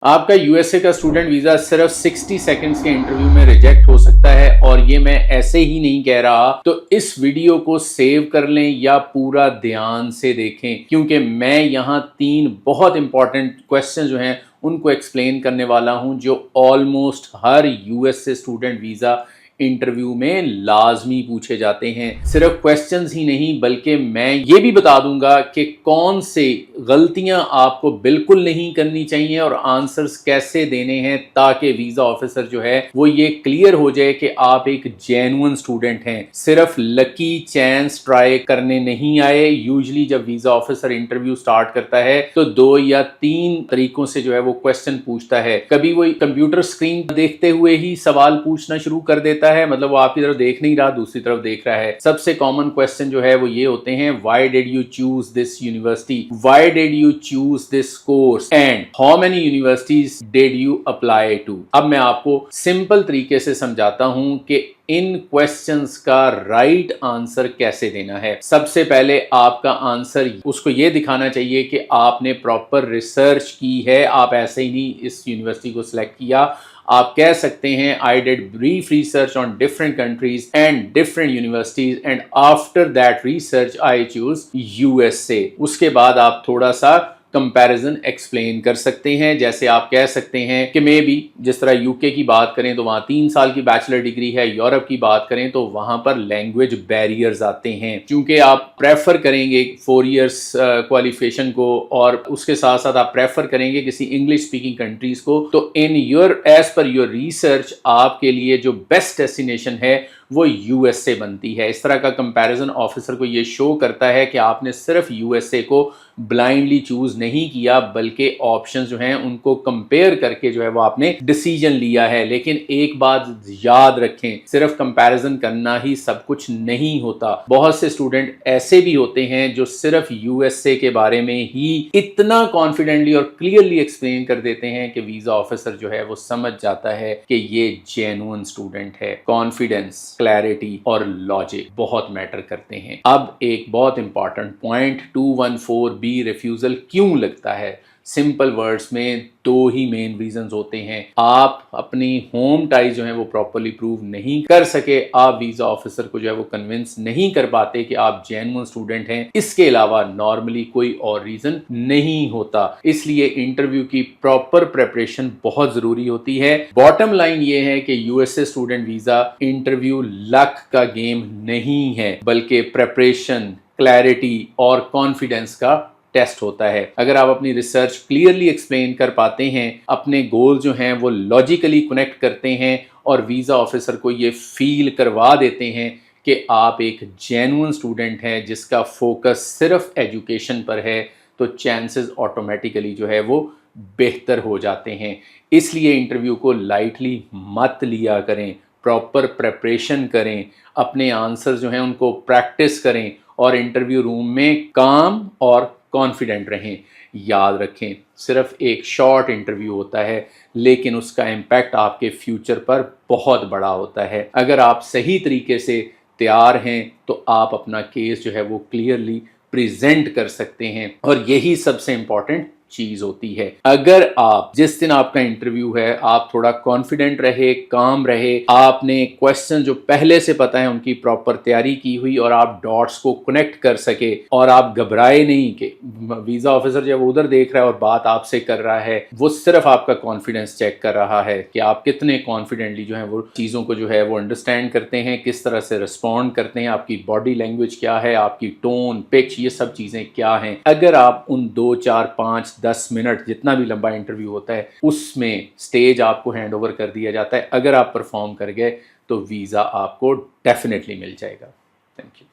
आपका यूएसए का student visa सिर्फ 60 सेकंड्स के इंटरव्यू में रिजेक्ट हो सकता है, और ये मैं ऐसे ही नहीं कह रहा। तो इस वीडियो को सेव कर लें या पूरा ध्यान से देखें, क्योंकि मैं यहाँ 3 बहुत इंपॉर्टेंट क्वेश्चन जो हैं उनको एक्सप्लेन करने वाला हूँ, जो ऑलमोस्ट हर यूएसए स्टूडेंट वीज़ा इंटरव्यू में लाजमी पूछे जाते हैं। सिर्फ क्वेश्चंस ही नहीं, बल्कि मैं ये भी बता दूंगा कि कौन से गलतियां आपको बिल्कुल नहीं करनी चाहिए और आंसर्स कैसे देने हैं, ताकि वीज़ा ऑफिसर जो है वो ये क्लियर हो जाए कि आप एक जेन्युइन स्टूडेंट हैं, सिर्फ लकी चांस ट्राई करने नहीं आए। यूजुअली जब वीज़ा ऑफिसर इंटरव्यू स्टार्ट करता है तो 2 या 3 तरीकों से जो है वो क्वेश्चन पूछता है। कभी वो कंप्यूटर स्क्रीन देखते हुए ही सवाल पूछना शुरू कर देता है, मतलब वो आपकी तरफ देख नहीं रहा, दूसरी तरफ देख रहा है। सबसे कॉमन क्वेश्चन जो है वो ये होते हैं, why did you choose this university, why did you choose this course, and how many universities did you apply to. अब मैं आपको सिंपल तरीके से समझाता हूं कि इन क्वेश्चंस का राइट आंसर कैसे देना है। सबसे पहले आपका आंसर उसको ये दिखाना चाहिए कि आपने प्रॉपर रिसर्च की है, आप ऐसे ही नहीं इस यूनिवर्सिटी को सिलेक्ट किया। आप कह सकते हैं, I did brief research on different countries and different universities and after that research I choose USA. उसके बाद आप थोड़ा सा कंपैरिजन एक्सप्लेन कर सकते हैं। जैसे आप कह सकते हैं कि मे बी जिस तरह यूके की बात करें तो वहाँ 3 साल की बैचलर डिग्री है, यूरोप की बात करें तो वहाँ पर लैंग्वेज बैरियर्स आते हैं। क्योंकि आप प्रेफर करेंगे 4 इयर्स क्वालिफिकेशन को और उसके साथ साथ आप प्रेफर करेंगे किसी इंग्लिश स्पीकिंग कंट्रीज को, तो in your as per your research आपके लिए जो बेस्ट डेस्टिनेशन है वो यूएसए बनती है। इस तरह का कंपैरिजन ऑफिसर को ये शो करता है कि आपने सिर्फ यूएसए को ब्लाइंडली चूज नहीं किया, बल्कि ऑप्शंस जो हैं उनको कंपेयर करके जो है वो आपने डिसीजन लिया है। लेकिन एक बात याद रखें, सिर्फ कंपैरिजन करना ही सब कुछ नहीं होता। बहुत से स्टूडेंट ऐसे भी होते हैं जो सिर्फ यूएसए के बारे में ही इतना कॉन्फिडेंटली और क्लियरली एक्सप्लेन कर देते हैं कि वीजा ऑफिसर जो है वो समझ जाता है कि ये जेन्युइन स्टूडेंट है। कॉन्फिडेंस, क्लैरिटी और लॉजिक बहुत मैटर करते हैं। अब एक बहुत इंपॉर्टेंट पॉइंट, 214B रिफ्यूजल क्यों लगता है? सिंपल वर्ड्स में 2 ही मेन रीजंस होते हैं। आप अपनी होम टाइज जो है वो प्रॉपर्ली प्रूव नहीं कर सके, आप वीजा ऑफिसर को जो है वो कन्विंस नहीं कर पाते कि आप जेन्युइन स्टूडेंट हैं। इसके अलावा नॉर्मली कोई और रीजन नहीं होता। इसलिए इंटरव्यू की प्रॉपर प्रेपरेशन बहुत जरूरी होती है। बॉटम लाइन ये है कि USA student visa interview luck का गेम नहीं है, बल्कि प्रेपरेशन, क्लैरिटी और कॉन्फिडेंस का टेस्ट होता है। अगर आप अपनी रिसर्च क्लियरली एक्सप्लेन कर पाते हैं, अपने गोल जो हैं वो लॉजिकली कनेक्ट करते हैं और वीज़ा ऑफिसर को ये फील करवा देते हैं कि आप एक जेन्युइन स्टूडेंट हैं जिसका फोकस सिर्फ एजुकेशन पर है, तो चांसेस ऑटोमेटिकली जो है वो बेहतर हो जाते हैं। इसलिए इंटरव्यू को लाइटली मत लिया करें, प्रॉपर प्रेपरेशन करें, अपने आंसर जो हैं उनको प्रैक्टिस करें और इंटरव्यू रूम में काम और कॉन्फिडेंट रहें। याद रखें, सिर्फ एक शॉर्ट इंटरव्यू होता है, लेकिन उसका इम्पैक्ट आपके फ्यूचर पर बहुत बड़ा होता है। अगर आप सही तरीके से तैयार हैं तो आप अपना केस जो है वो क्लियरली प्रेजेंट कर सकते हैं, और यही सबसे इंपॉर्टेंट चीज होती है। अगर आप जिस दिन आपका इंटरव्यू है आप थोड़ा कॉन्फिडेंट रहे, काम रहे, आपने क्वेश्चन जो पहले से पता है उनकी प्रॉपर तैयारी की हुई और आप डॉट्स को कनेक्ट कर सके, और आप घबराए नहीं कि वीजा ऑफिसर जब उधर देख रहा है और बात आपसे कर रहा है, वो सिर्फ आपका कॉन्फिडेंस चेक कर रहा है कि आप कितने कॉन्फिडेंटली जो है वो चीज़ों को जो है वो अंडरस्टैंड करते हैं, किस तरह से रिस्पॉन्ड करते हैं, आपकी बॉडी लैंग्वेज क्या है, आपकी टोन, पिच, ये सब चीज़ें क्या हैं। अगर आप उन 2, 4, 5, 10 मिनट जितना भी लंबा इंटरव्यू होता है उसमें स्टेज आपको हैंड ओवर कर दिया जाता है, अगर आप परफॉर्म कर गए तो वीज़ा आपको डेफिनेटली मिल जाएगा। Thank you.